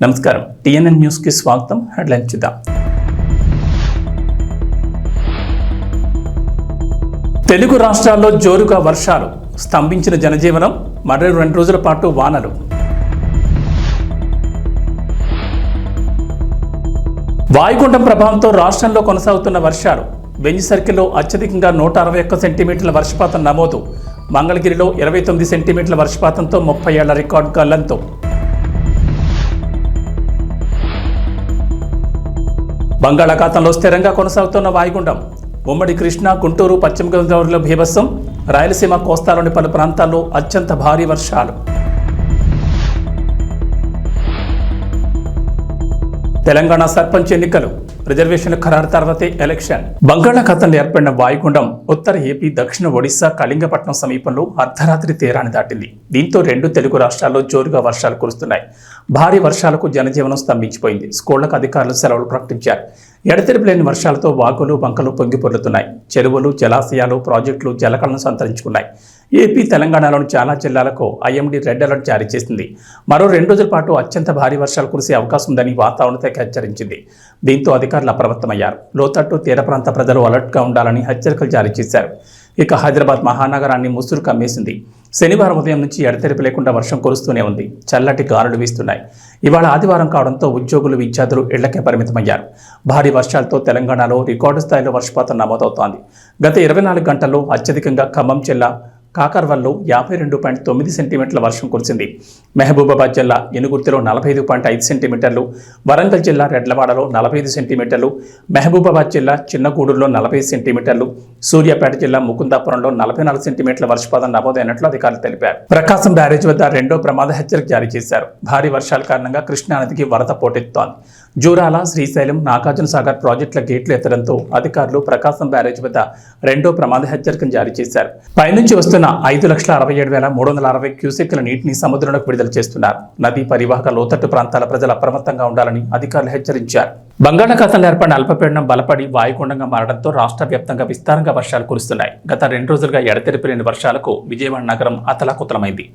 నమస్కారం TNN news కి స్వాగతం. హెడ్లైన్స్ చూద్దాం. తెలుగు రాష్ట్రాల్లో జోరుగా వర్షాలు, స్తంభించిన జనజీవనం, మరో 2 రోజుల పాటు వానలు. వాయుగుండం ప్రభావంతో రాష్ట్రంలో కొనసాగుతున్న వర్షాలు. బెంజ్ సర్కిల్లో అత్యధికంగా 161 సెంటీమీటర్ల వర్షపాతం నమోదు. మంగళగిరిలో 29 సెంటీమీటర్ల వర్షపాతంతో 30 ఏళ్ల రికార్డు గల్లంతో. బంగాళాఖాతంలో స్థిరంగా కొనసాగుతున్న వాయుగుండం. ఉమ్మడి కృష్ణా, గుంటూరు, పశ్చిమ గోదావరిలో బీభత్సం. రాయలసీమ, కోస్తాలోని పలు ప్రాంతాల్లో అత్యంత భారీ వర్షాలు. తెలంగాణ సర్పంచ్ ఎన్నికలు, రిజర్వేషన్ల ఖరారు తర్వాతే ఎలక్షన్. బంగాళాఖాతంలో ఏర్పడిన వాయుగుండం ఉత్తర ఏపీ, దక్షిణ ఒడిశా, కళింగపట్నం సమీపంలో అర్ధరాత్రి తీరాన్ని దాటింది. దీంతో 2 తెలుగు రాష్ట్రాల్లో జోరుగా వర్షాలు కురుస్తున్నాయి. భారీ వర్షాలకు జనజీవనం స్తంభించిపోయింది. స్కూళ్లకు అధికారులు సెలవులు ప్రకటించారు. ఎడతెరిపి లేని వర్షాలతో వాగులు, వంకలు పొంగి పొర్లుతున్నాయి. చెరువులు, జలాశయాలు, ప్రాజెక్టులు జలకళను సంతరించుకున్నాయి. ఏపీ, తెలంగాణలోని చాలా జిల్లాలకు ఐఎండీ రెడ్ అలర్ట్ జారీ చేసింది. మరో 2 రోజుల పాటు అత్యంత భారీ వర్షాలు కురిసే అవకాశం ఉందని వాతావరణ శాఖ హెచ్చరించింది. దీంతో అధికారులు అప్రమత్తమయ్యారు. లోతట్టు, తీర ప్రాంత ప్రజలు అలర్ట్గా ఉండాలని హెచ్చరికలు జారీ చేశారు. ఇక హైదరాబాద్ మహానగరాన్ని ముసురు కమ్మేసింది. శనివారం ఉదయం నుంచి ఎడతెరిపి లేకుండా వర్షం కురుస్తూనే ఉంది. చల్లటి గాలులు వీస్తున్నాయి. ఇవాళ ఆదివారం కావడంతో ఉద్యోగులు, విద్యార్థులు ఇళ్లకే పరిమితమయ్యారు. భారీ వర్షాలతో తెలంగాణలో రికార్డు స్థాయిలో వర్షపాతం నమోదవుతోంది. గత 24 గంటల్లో అత్యధికంగా ఖమ్మం జిల్లా కాకర్వల్లో 52.9 సెంటీమీటర్ల వర్షం కురిసింది. మహబూబాబాద్ జిల్లా ఎనుగుర్తిలో 45.5 సెంటీమీటర్లు, వరంగల్ జిల్లా రెడ్లవాడలో 45 సెంటీమీటర్లు, మహబూబాబాద్ జిల్లా చిన్నగూడూరులో 40 సెంటీమీటర్లు, సూర్యాపేట జిల్లా ముకుందాపురంలో 44 సెంటీమీటర్ల వర్షపాతం నమోదైనట్లు అధికారులు తెలిపారు. ప్రకాశం బ్యారేజ్ వద్ద 2వ ప్రమాద హెచ్చరిక జారీ చేశారు. భారీ వర్షాల కారణంగా కృష్ణానదికి వరద పోటెత్తుతోంది. జూరాల, శ్రీశైలం, నాగార్జున సాగర్ ప్రాజెక్టుల గేట్లు ఎత్తడంతో అధికారులు ప్రకాశం బ్యారేజ్ వద్ద 2వ ప్రమాద హెచ్చరికను జారీ చేశారు. పైనుంచి వస్తున్న 5,67,360 క్యూసెక్కుల నీటిని సముద్రంలోకి విడుదల చేస్తున్నారు. నదీ పరివాహక లోతట్టు ప్రాంతాల ప్రజలు అప్రమత్తంగా ఉండాలని అధికారులు హెచ్చరించారు. బంగాళాఖాతంలో ఏర్పడిన అల్పపీడనం బలపడి వాయుగుండంగా మారడంతో రాష్ట్ర వ్యాప్తంగా విస్తారంగా వర్షాలు కురుస్తున్నాయి. గత 2 రోజులుగా ఎడతెరిపి లేని వర్షాలకు విజయవాడ నగరం అతలాకుతలమైంది.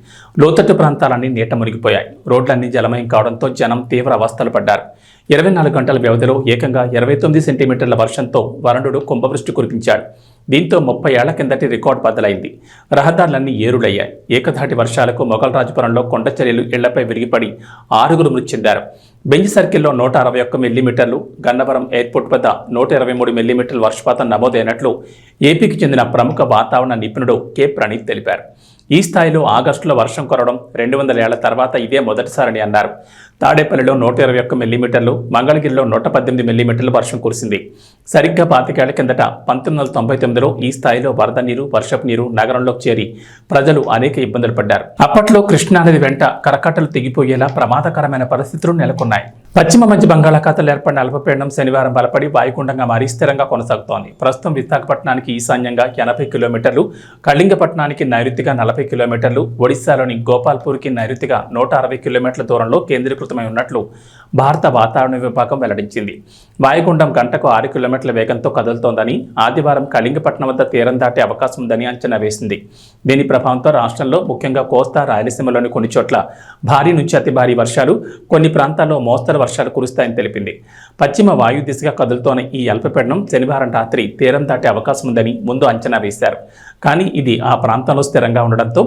లోతట్టు ప్రాంతాలన్నీ నీట మునిగిపోయాయి. రోడ్లన్నీ జలమయం కావడంతో జనం తీవ్ర అవస్థలు పడ్డారు. 24 గంటల వ్యవధిలో ఏకంగా 29 సెంటీమీటర్ల వర్షంతో వరుణుడు కుంభవృష్టి కురిపించాడు. దీంతో 30 ఏళ్ల కిందటి రికార్డు బద్దలైంది. రహదారులన్నీ ఏరులయ్యాయి. ఏకధాటి వర్షాలకు మొగల్రాజపురంలో కొండచర్యలు ఇళ్లపై విరిగిపడి 6గురు మృతి చెందారు. బెంజ్ సర్కిల్లో 161 మిల్లీమీటర్లు, గన్నవరం ఎయిర్పోర్ట్ వద్ద 123 మిల్లీమీటర్ల వర్షపాతం నమోదైనట్లు ఏపీకి చెందిన ప్రముఖ వాతావరణ నిపుణుడు కె ప్రణీత్ తెలిపారు. ఈ స్థాయిలో ఆగస్టులో వర్షం కురవడం 200 ఏళ్ల తర్వాత ఇదే మొదటిసారని అన్నారు. తాడేపల్లిలో 121 మిల్లీమీటర్లు, మంగళగిరిలో 118 మిల్లీమీటర్లు వర్షం కురిసింది. సరిగ్గా 25 ఏళ్ల కిందట 1999లో ఈ స్థాయిలో వరద నీరు, వర్షపు నీరు నగరంలోకి చేరి ప్రజలు అనేక ఇబ్బందులు పడ్డారు. అప్పట్లో కృష్ణానది వెంట కరకట్టలు తెగిపోయేలా ప్రమాదకరమైన పరిస్థితులు నెలకొన్నాయి. పశ్చిమ మధ్య బంగాళాఖాతంలో ఏర్పడిన అల్పపీడనం శనివారం బలపడి వాయుగుండంగా మారి స్థిరంగా కొనసాగుతోంది. ప్రస్తుతం విశాఖపట్నానికి ఈశాన్యంగా 80 కిలోమీటర్లు, కళింగపట్నానికి నైరుతిగా 40 కిలోమీటర్లు, ఒడిశాలోని గోపాల్పూర్కి నైరుతిగా 160 కిలోమీటర్ల దూరంలో కేంద్రీకృతమై ఉన్నట్లు భారత వాతావరణ విభాగం వెల్లడించింది. వాయుగుండం గంటకు 6 కిలోమీటర్ల వేగంతో కదులుతోందని, ఆదివారం కళింగపట్నం వద్ద తీరం దాటే అవకాశం ఉందని అంచనా వేసింది. దీని ప్రభావంతో రాష్ట్రంలో ముఖ్యంగా కోస్తా, రాయలసీమలోని కొన్ని చోట్ల భారీ నుంచి అతి భారీ వర్షాలు, కొన్ని ప్రాంతాల్లో మోస్తరు వర్షాలు కురుస్తాయని తెలిపింది. పశ్చిమ వాయు దిశగా కదులుతోన్న ఈ అల్పపీడనం శనివారం రాత్రి తీరం దాటే అవకాశం ఉందని ముందు అంచనా వేశారు. కానీ ఇది ఆ ప్రాంతంలో స్థిరంగా ఉండడంతో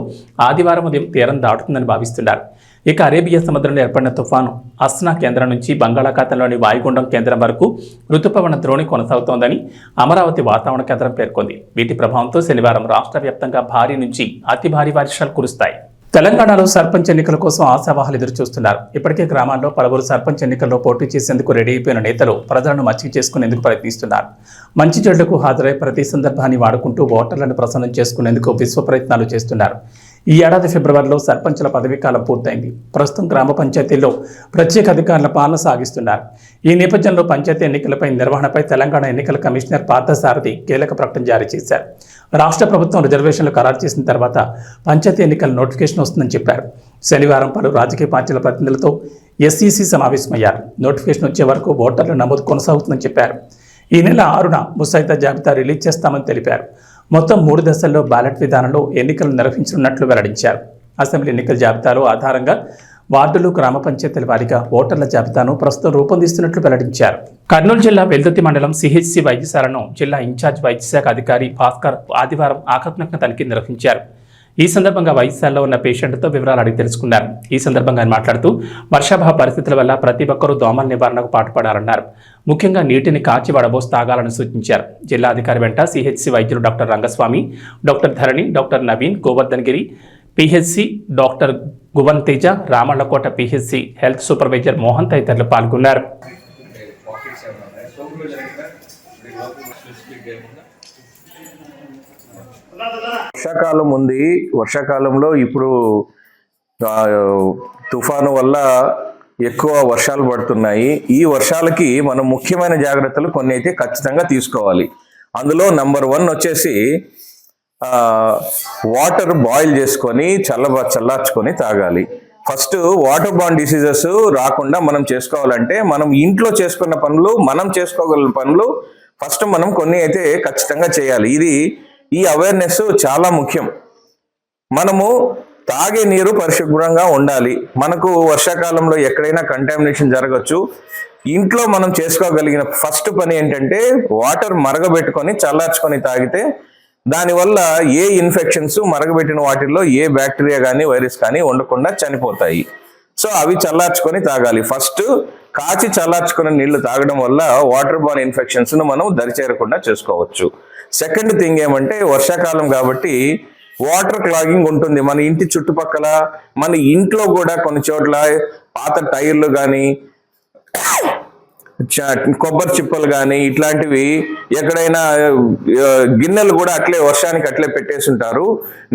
ఆదివారం ఉదయం తీరం దాటుతుందని భావిస్తున్నారు. ఇక అరేబియా సముద్రంలో ఏర్పడిన తుఫాను అస్నా కేంద్రం నుంచి బంగాళాఖాతంలోని వాయుగుండం కేంద్రం వరకు రుతుపవన ద్రోణి కొనసాగుతోందని అమరావతి వాతావరణ కేంద్రం పేర్కొంది. వీటి ప్రభావంతో శనివారం రాష్ట్ర వ్యాప్తంగా భారీ నుంచి అతి భారీ వర్షాలు కురుస్తాయి. తెలంగాణలో సర్పంచ్ ఎన్నికల కోసం ఆశావాహులు ఎదురుచూస్తున్నారు. ఇప్పటికే గ్రామాల్లో పలువురు సర్పంచ్ ఎన్నికల్లో పోటీ చేసేందుకు రెడీ అయిపోయిన నేతలు ప్రజలను మచ్చిక చేసుకునేందుకు ప్రయత్నిస్తున్నారు. మంచి చెడులకు హాజరై ప్రతి సందర్భాన్ని వాడుకుంటూ ఓటర్లను ప్రసన్నం చేసుకునేందుకు విశ్వ ప్రయత్నాలు చేస్తున్నారు. ఈ ఏడాది ఫిబ్రవరిలో సర్పంచుల పదవీకాలం పూర్తయింది. ప్రస్తుతం గ్రామ పంచాయతీల్లో ప్రత్యేక అధికారుల పాలన సాగిస్తున్నారు. ఈ నేపథ్యంలో పంచాయతీ ఎన్నికలపై నిర్వహణపై తెలంగాణ ఎన్నికల కమిషనర్ పార్థసారథి కీలక ప్రకటన జారీ చేశారు. రాష్ట్ర ప్రభుత్వం రిజర్వేషన్లు ఖరారు చేసిన తర్వాత పంచాయతీ ఎన్నికల నోటిఫికేషన్ వస్తుందని చెప్పారు. శనివారం పలు రాజకీయ పార్టీల ప్రతినిధులతో ఎస్ఈసీ సమావేశమయ్యారు. నోటిఫికేషన్ వచ్చే వరకు ఓటర్ల నమోదు కొనసాగుతుందని చెప్పారు. ఈ నెల 6న ముసాయిదా జాబితా రిలీజ్ చేస్తామని తెలిపారు. మొత్తం 3 దశల్లో బ్యాలెట్ విధానంలో ఎన్నికలు నిర్వహించనున్నట్లు వెల్లడించారు. అసెంబ్లీ ఎన్నికల జాబితాలో ఆధారంగా వార్డులు, గ్రామ పంచాయతీల వారీగా ఓటర్ల జాబితాను ప్రస్తుతం రూపొందిస్తున్నట్లు వెల్లడించారు. కర్నూలు జిల్లా వెల్దుర్తి మండలం సిహెచ్సి వైద్యశాలను జిల్లా ఇన్ఛార్జ్ వైద్యశాఖ అధికారి భాస్కర్ ఆదివారం ఆకస్మిక తనిఖీ నిర్వహించారు. ఈ సందర్భంగా వైద్యశాలలో ఉన్న పేషెంట్తో వివరాలు అడిగి తెలుసుకున్నారు. ఈ సందర్భంగా ఆయన మాట్లాడుతూ వర్షాభావ పరిస్థితుల వల్ల ప్రతి ఒక్కరూ దోమల నివారణకు పాటుపడాలన్నారు. ముఖ్యంగా నీటిని కాచి వడబోసి తాగాలని సూచించారు. జిల్లా అధికారి వెంట సిహెచ్సి వైద్యులు doctor Rangaswamy, doctor Dharani, doctor Naveen, Govardhan Giri, PHC doctor Guvan Teja, Ramallakota PHC health supervisor Mohan తదితరులు పాల్గొన్నారు. వర్షాకాలం ఉంది. వర్షాకాలంలో ఇప్పుడు తుఫాను వల్ల ఎక్కువ వర్షాలు పడుతున్నాయి. ఈ వర్షాలకి మనం ముఖ్యమైన జాగ్రత్తలు కొన్ని అయితే ఖచ్చితంగా తీసుకోవాలి. అందులో నంబర్ 1 వచ్చేసి వాటర్ బాయిల్ చేసుకొని చల్లార్చుకొని తాగాలి. ఫస్ట్ వాటర్ బార్న్ డిసీజెస్ రాకుండా మనం చేసుకోవాలంటే మనం ఇంట్లో చేసుకున్న పనులు, మనం చేసుకోగల పనులు ఫస్ట్ మనం కొన్ని అయితే ఖచ్చితంగా చేయాలి. ఈ అవేర్నెస్ చాలా ముఖ్యం. మనము తాగే నీరు పరిశుభ్రంగా ఉండాలి. మనకు వర్షాకాలంలో ఎక్కడైనా కంటామినేషన్ జరగచ్చు. ఇంట్లో మనం చేసుకోగలిగిన ఫస్ట్ పని ఏంటంటే వాటర్ మరగబెట్టుకొని చల్లార్చుకొని తాగితే దానివల్ల ఏ ఇన్ఫెక్షన్స్, మరగబెట్టిన వాటిల్లో ఏ బ్యాక్టీరియా కానీ వైరస్ కానీ ఉండకుండా చనిపోతాయి. సో అవి చల్లార్చుకొని తాగాలి. ఫస్ట్ కాచి చల్లార్చుకున్న నీళ్లు తాగడం వల్ల వాటర్ బార్న్ ఇన్ఫెక్షన్స్ ను మనం దరిచేరకుండా చేసుకోవచ్చు. సెకండ్ థింగ్ ఏమంటే వర్షాకాలం కాబట్టి వాటర్ క్లాగింగ్ ఉంటుంది. మన ఇంటి చుట్టుపక్కల, మన ఇంట్లో కూడా కొన్ని చోట్ల పాత టైర్లు కానీ, కొబ్బరి చిప్పలు కానీ ఇట్లాంటివి ఎక్కడైనా గిన్నెలు కూడా అట్లే వర్షానికి అట్లే పెట్టేసి ఉంటారు.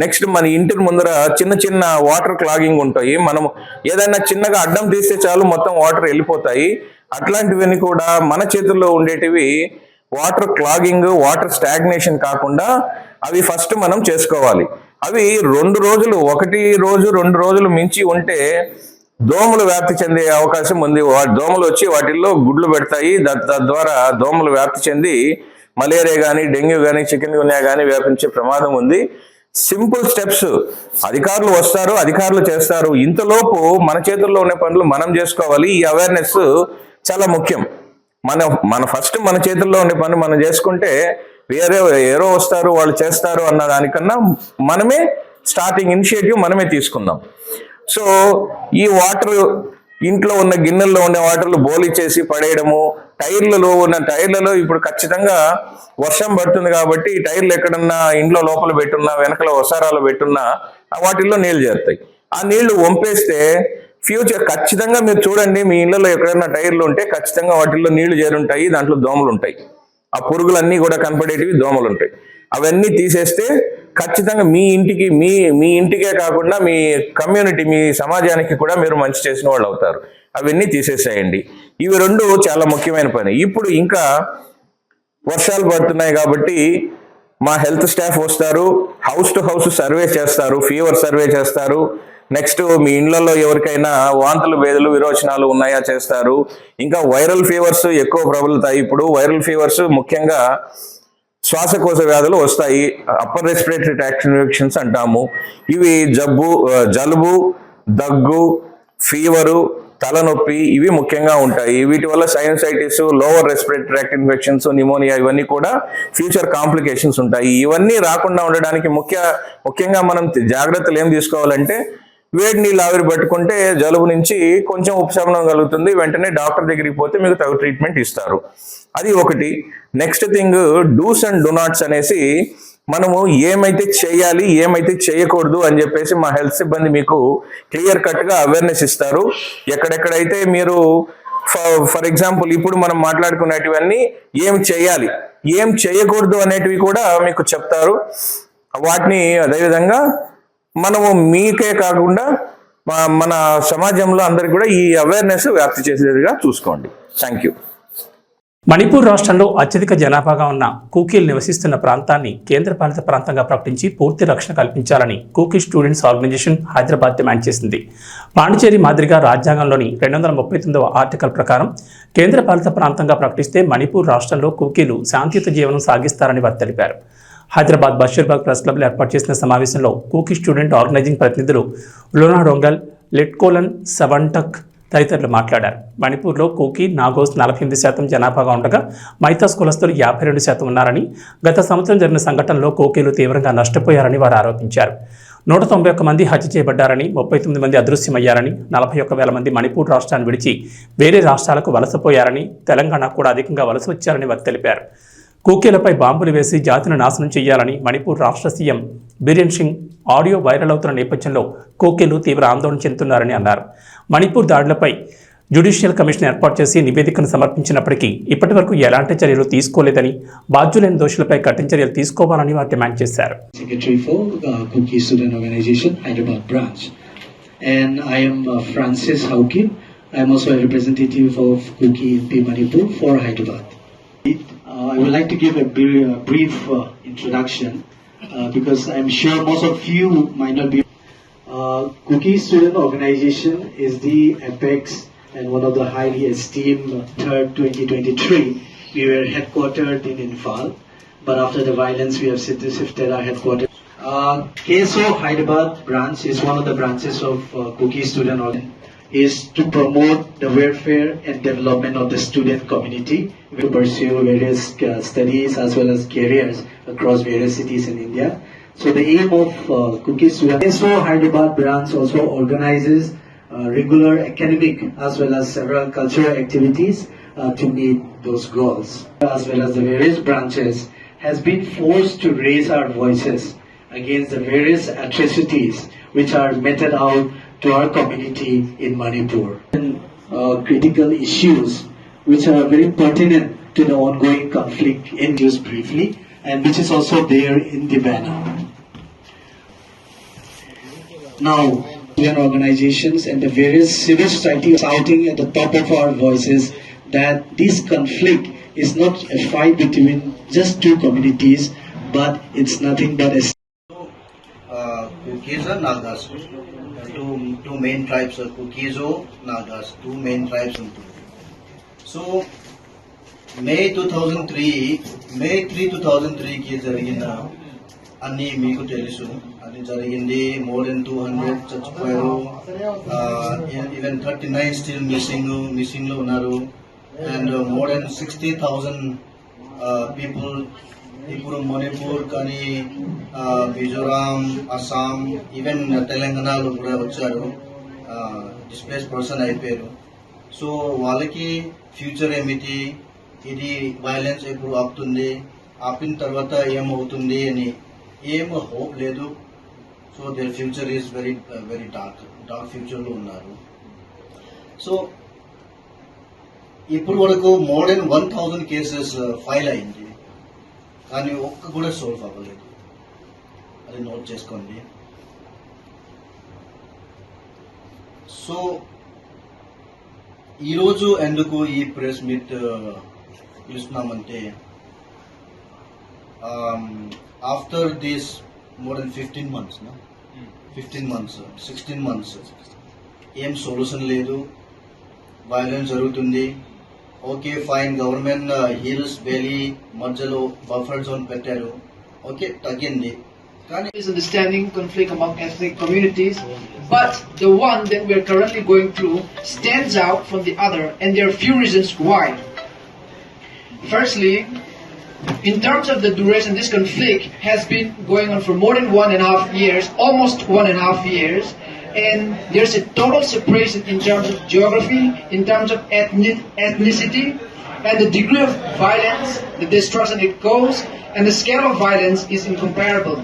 నెక్స్ట్ మన ఇంటి ముందర చిన్న చిన్న వాటర్ క్లాగింగ్ ఉంటాయి. మనం ఏదైనా చిన్నగా అడ్డం తీస్తే చాలు మొత్తం వాటర్ వెళ్ళిపోతాయి. అట్లాంటివన్నీ కూడా మన చేతుల్లో ఉండేటివి వాటర్ క్లాగింగ్, వాటర్ స్టాగ్నేషన్ కాకుండా అవి ఫస్ట్ మనం చేసుకోవాలి. అవి 2 రోజులు, 1 రోజు 2 రోజులు మించి ఉంటే దోమలు వ్యాప్తి చెందే అవకాశం ఉంది. దోమలు వచ్చి వాటిల్లో గుడ్లు పెడతాయి. తద్వారా దోమలు వ్యాప్తి చెంది మలేరియా కానీ, డెంగ్యూ కానీ, చికెన్ గున్యా కానీ వ్యాపించే ప్రమాదం ఉంది. సింపుల్ స్టెప్స్ అధికారులు వస్తారు, అధికారులు చేస్తారు. ఇంతలోపు మన చేతుల్లో ఉన్న పనులు మనం చేసుకోవాలి. ఈ అవేర్నెస్ చాలా ముఖ్యం. మన ఫస్ట్ మన చేతుల్లో ఉండే పని మనం చేసుకుంటే ఎవరో వస్తారు, వాళ్ళు చేస్తారు అన్న దానికన్నా మనమే స్టార్టింగ్ ఇనిషియేటివ్ మనమే తీసుకుందాం. సో ఈ వాటర్ ఇంట్లో ఉన్న గిన్నెల్లో ఉన్న వాటర్లు బోలి చేసి పడేయడము, టైర్లలో ఇప్పుడు ఖచ్చితంగా వర్షం పడుతుంది కాబట్టి ఈ టైర్లు ఎక్కడన్నా ఇంట్లో లోపల పెట్టున్నా, వెనకల వసారాలు పెట్టున్నా వాటిల్లో నీళ్లు చేరుతాయి. ఆ నీళ్లు వంపేస్తే ఫ్యూచర్ ఖచ్చితంగా మీరు చూడండి, మీ ఇళ్లలో ఎక్కడైనా టైర్లు ఉంటే ఖచ్చితంగా వాటిల్లో నీళ్లు చేరుంటాయి. దాంట్లో దోమలు ఉంటాయి. ఆ పురుగులన్నీ కూడా కనపడేటివి దోమలు ఉంటాయి. అవన్నీ తీసేస్తే ఖచ్చితంగా మీ ఇంటికే కాకుండా మీ కమ్యూనిటీ, మీ సమాజానికి కూడా మీరు మంచి చేసిన వాళ్ళు అవుతారు. అవన్నీ తీసేసేయండి. ఇవి 2 చాలా ముఖ్యమైన పని. ఇప్పుడు ఇంకా వర్షాలు పడుతున్నాయి కాబట్టి మా హెల్త్ స్టాఫ్ వస్తారు, హౌస్ టు హౌస్ సర్వే చేస్తారు, ఫీవర్ సర్వే చేస్తారు. నెక్స్ట్ మీ ఇళ్లలో ఎవరికైనా వాంతులు, భేదులు, విరోచనాలు ఉన్నాయా చేస్తారు. ఇంకా వైరల్ ఫీవర్స్ ఎక్కువ ప్రబలుతాయి. ఇప్పుడు వైరల్ ఫీవర్స్ ముఖ్యంగా శ్వాసకోశ వ్యాధులు వస్తాయి. అప్పర్ రెస్పిరేటరీ ట్రాక్ట్ ఇన్ఫెక్షన్స్ అంటాము. ఇవి జలుబు, దగ్గు, ఫీవరు, తలనొప్పి ఇవి ముఖ్యంగా ఉంటాయి. వీటి వల్ల sinusitis, lower respiratory tract infections, pneumonia ఇవన్నీ కూడా ఫ్యూచర్ కాంప్లికేషన్స్ ఉంటాయి. ఇవన్నీ రాకుండా ఉండడానికి ముఖ్యంగా మనం జాగ్రత్తలు ఏం తీసుకోవాలంటే వేడి నీళ్ళు ఆవిరి పట్టుకుంటే జలుబు నుంచి కొంచెం ఉపశమనం కలుగుతుంది. వెంటనే డాక్టర్ దగ్గరికి పోతే మీకు తగు ట్రీట్మెంట్ ఇస్తారు. అది ఒకటి. Next thing do's and don'ts అనేసి మనము ఏమైతే చేయాలి, ఏమైతే చేయకూడదు అని చెప్పేసి మా హెల్త్ సిబ్బంది మీకు క్లియర్ కట్గా అవేర్నెస్ ఇస్తారు. ఎక్కడెక్కడైతే మీరు ఫర్ ఎగ్జాంపుల్ ఇప్పుడు మనం మాట్లాడుకునేటివన్నీ ఏం చేయాలి, ఏం చేయకూడదు అనేటివి కూడా మీకు చెప్తారు. వాటిని అదేవిధంగా మనము మీకే కాకుండా మన సమాజంలో అందరికీ కూడా ఈ అవేర్నెస్ వ్యాప్తి చేసేదిగా చూసుకోండి. Thank you. మణిపూర్ రాష్ట్రంలో అత్యధిక జనాభాగా ఉన్న కూకీలు నివసిస్తున్న ప్రాంతాన్ని కేంద్రపాలిత ప్రాంతంగా ప్రకటించి పూర్తి రక్షణ కల్పించాలని Kuki students organisation Hyderabad demand చేసింది. పాండిచేరి మాదిరిగా రాజ్యాంగంలోని 239వ ఆర్టికల్ ప్రకారం కేంద్రపాలిత ప్రాంతంగా ప్రకటిస్తే మణిపూర్ రాష్ట్రంలో కూకీలు శాంతియుత జీవనం సాగిస్తారని వారు తెలిపారు. హైదరాబాద్ బషీర్బాగ్ ప్రెస్ క్లబ్లో ఏర్పాటు చేసిన సమావేశంలో కూకీ స్టూడెంట్ ఆర్గనైజింగ్ ప్రతినిధులు లోనా డొంగల్, లిట్కోలన్ సవంటక్ తదితరులు మాట్లాడారు. మణిపూర్లో కూకీ, నాగోస్ 48% జనాభాగా ఉండగా మైతాస్ కులస్తులు 52% ఉన్నారని, గత సంవత్సరం జరిగిన సంఘటనలో కూకీలు తీవ్రంగా నష్టపోయారని వారు ఆరోపించారు. 191 మంది హత్య చేయబడ్డారని, 39 మంది అదృశ్యమయ్యారని, 41,000 మంది మణిపూర్ రాష్ట్రాన్ని విడిచి వేరే రాష్ట్రాలకు వలసపోయారని, తెలంగాణ కూడా అధికంగా వలస వచ్చారని వారు తెలిపారు. కూకీలపై బాంబులు వేసి జాతిని నాశనం చేయాలని మణిపూర్ రాష్ట్ర CM Biren Singh audio viral అవుతున్న నేపథ్యంలో కూకీలు తీవ్ర ఆందోళన చెందుతున్నారని అన్నారు. మణిపూర్ దాడులపై జ్యుడిషియల్ కమిషన్ ఏర్పాటు చేసి నివేదికను సమర్పించినప్పటికీ ఇప్పటి వరకు ఎలాంటి చర్యలు తీసుకోలేదని, బాధ్యులైన దోషులపై కఠిన చర్యలు తీసుకోవాలని వారు డిమాండ్ చేశారు. Secretary for Kuki Student Organization, Hyderabad branch, and I am Francis Haukim. I am also a representative of Kuki MP Manipur for Hyderabad. I would like to give a brief introduction because I am sure most of you might not be. Kuki Student Organization is the apex and one of the highly esteemed third 2023. We were headquartered in Imphal, but after the violence we have shifted our headquarters. KSO Hyderabad branch is one of the branches of Kuki Student Organization. Is to promote the welfare and development of the student community. We pursue various studies as well as careers across various cities in India. So the aim of Kuki Student KSO Hyderabad branch also organizes regular academic as well as several cultural activities to meet those goals. As well as the various branches has been forced to raise our voices against the various atrocities which are meted out to our community in Manipur. Critical issues which are very pertinent to the ongoing conflict induced briefly and which is also there in the banner. Now, organizations and the various civil society are shouting at the top of our voices that this conflict is not a fight between just two communities, but it's nothing but a Kukis and Nagas, two main tribes are Kukizo, Nagas, two main tribes into. So May 3, 2003 ki jarigina anni meeku telusu adi jarigindi more than 200 చచ్చిపోయారు, even 39 still missing lo unnaru, and more than 60,000 people ఇప్పుడు మణిపూర్ కానీ Mizoram, Assam, even తెలంగాణలో కూడా వచ్చారు, displays person అయిపోయారు. So వాళ్ళకి future ఏమిటి, ఇది వైలెన్స్ ఎప్పుడు ఆపుతుంది, ఆపిన తర్వాత ఏమవుతుంది అని ఏం హోప్ లేదు. So their future is very very dark ఫ్యూచర్లో ఉన్నారు. సో ఇప్పుడు వరకు మోర్ దెన్ 1,000 కేసెస్ ఫైల్ అయింది, కానీ ఒక్క కూడా సాల్వ్ అవ్వలేదు. అది నోట్ చేసుకోండి. సో ఈరోజు ఎందుకు ఈ ప్రెస్ మీట్ పిలుస్తున్నామంటే, after this more than 16 months 16 months ఏం సొల్యూషన్ లేదు, వైలెన్స్ జరుగుతుంది. Okay fine, government hills valley మధ్యలో బఫర్ జోన్ పెట్టారు, ఓకే తగ్గింది. కానీ misunderstanding, conflict among ethnic communities, but the one that we are currently going through stands out from the other, and there are few reasons why. Firstly, in terms of the duration, this conflict has been going on for more than 1.5 years, almost 1.5 years, and there's a total separation in terms of geography, in terms of ethnicity, and the degree of violence, the destruction it caused, and the scale of violence is incomparable.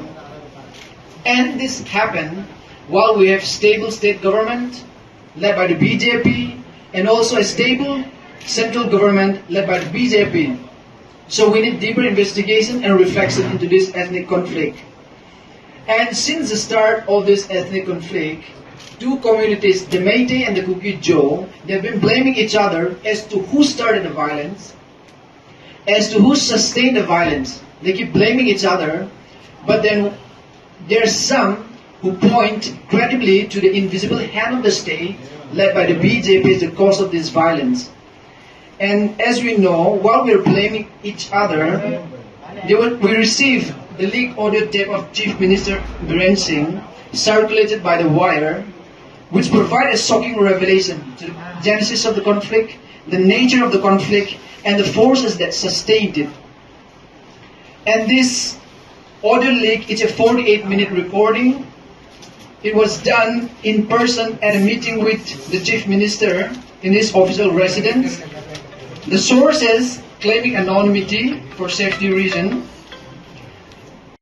And this happened while we have stable state government led by the BJP, and also a stable central government led by the BJP. So we need deeper investigation and reflection into this ethnic conflict. And since the start of this ethnic conflict, two communities, the Métis and the Kuki-Jo, they have been blaming each other as to who started the violence, as to who sustained the violence. They keep blaming each other, but then there are some who point credibly to the invisible hand of the state led by the BJP as the cause of this violence. And as we know, while we are blaming each other, we received the leaked audio tape of Chief Minister Biren Singh circulated by the wire, which provide a shocking revelation to the genesis of the conflict, the nature of the conflict, and the forces that sustained it. And this audio leak, it's a 48-minute recording. It was done in person at a meeting with the Chief Minister in his official residence. The sources claiming anonymity for safety reason.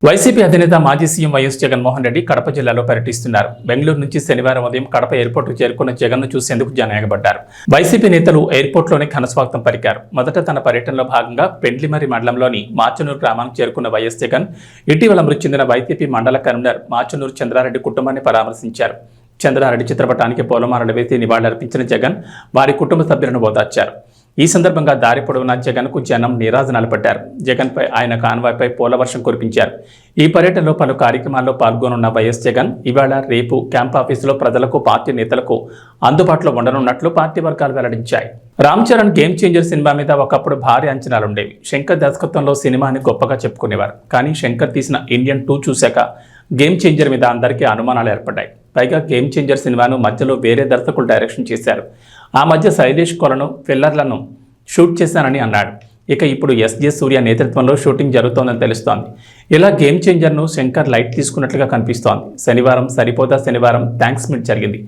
YCP అధినేత మాజీ CM YS Jaganmohan Reddy Kadapa జిల్లాలో పర్యటిస్తున్నారు. బెంగళూరు నుంచి శనివారం ఉదయం కడప ఎయిర్పోర్టుకు చేరుకున్న జగన్ను చూసేందుకు జనం ఎగబడ్డారు. వైసీపీ నేతలు ఎయిర్పోర్ట్లోనే ఘనస్వాగతం పలికారు. మొదట తన పర్యటనలో భాగంగా పెండ్లిమర్రి మండలంలోని మాచనూరు గ్రామానికి చేరుకున్న వైఎస్ జగన్ ఇటీవల మృతి చెందిన వైసీపీ మండల కన్వీనర్ మాచనూరు చంద్రారెడ్డి కుటుంబాన్ని పరామర్శించారు. చంద్రారెడ్డి చిత్రపటానికి పూలమాలలు వేసి నివాళులర్పించిన జగన్ వారి కుటుంబ సభ్యులను ఓదార్చారు. ఈ సందర్భంగా దారి పొడవునా జగన్కు జనం నీరాజనాలు పట్టారు. జగన్పై ఆయన కాన్వాయ్పై పూలవర్షం కురిపించారు. ఈ పర్యటనలో పలు కార్యక్రమాల్లో పాల్గొనున్న వైఎస్ జగన్ ఇవాళ రేపు క్యాంప్ ఆఫీసులో ప్రజలకు పార్టీ నేతలకు అందుబాటులో ఉండనున్నట్లు పార్టీ వర్గాలు వెల్లడించాయి. Ram Charan game changer cinema మీద ఒకప్పుడు భారీ అంచనాలుండేవి. శంకర్ దర్శకత్వంలో సినిమాని గొప్పగా చెప్పుకునేవారు. కానీ శంకర్ తీసిన ఇండియన్ 2 చూశాక గేమ్ చేంజర్ మీద అందరికీ అనుమానాలు ఏర్పడ్డాయి. పైగా గేమ్ చేంజర్ సినిమాను మధ్యలో వేరే దర్శకులు డైరెక్షన్ చేశారు. ఆ మధ్య శైలేష్ కొలను ఫిల్లర్లను షూట్ చేశానని అన్నాడు. ఇక ఇప్పుడు ఎస్జే సూర్య నేతృత్వంలో షూటింగ్ జరుగుతోందని తెలుస్తోంది. ఇలా గేమ్ చేంజర్ను శంకర్ లైట్ తీసుకున్నట్లుగా కనిపిస్తోంది. శనివారం సరిపోదా శనివారం థ్యాంక్స్ మీట్ జరిగింది.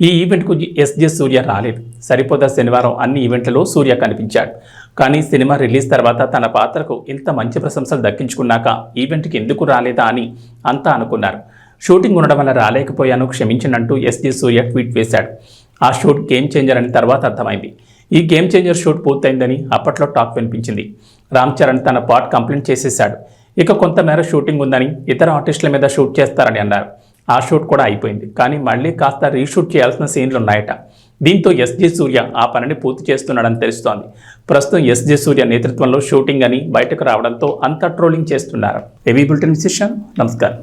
ఈ ఈవెంట్కు ఎస్జే సూర్య రాలేదు. సరిపోదా శనివారం అన్ని ఈవెంట్లలో సూర్య కనిపించాడు. కానీ సినిమా రిలీజ్ తర్వాత తన పాత్రకు ఇంత మంచి ప్రశంసలు దక్కించుకున్నాక ఈవెంట్కి ఎందుకు రాలేదా అని అంతా అనుకున్నారు. షూటింగ్ ఉండడం వల్ల రాలేకపోయాను, క్షమించనంటూ ఎస్జే సూర్య ట్వీట్ వేశాడు. ఆ షూట్ గేమ్ చేంజర్ అని తర్వాత అర్థమైంది. ఈ గేమ్ చేంజర్ షూట్ పూర్తయిందని అప్పట్లో టాక్ వినిపించింది. రామ్ చరణ్ తన పార్ట్ కంప్లీట్ చేసేశాడు. ఇక కొంతమేర షూటింగ్ ఉందని ఇతర ఆర్టిస్టుల మీద షూట్ చేస్తారని అన్నారు. ఆ షూట్ కూడా అయిపోయింది. కానీ మళ్ళీ కాస్త రీషూట్ చేయాల్సిన సీన్లు ఉన్నాయట. దీంతో ఎస్జే సూర్య ఆ పనిని పూర్తి చేస్తున్నాడని తెలుస్తోంది. ప్రస్తుతం ఎస్జే సూర్య నేతృత్వంలో షూటింగ్ అని బయటకు రావడంతో అంతా ట్రోలింగ్ చేస్తున్నారు. ఏబీ బులెటిన్ విశేషం. నమస్కారం.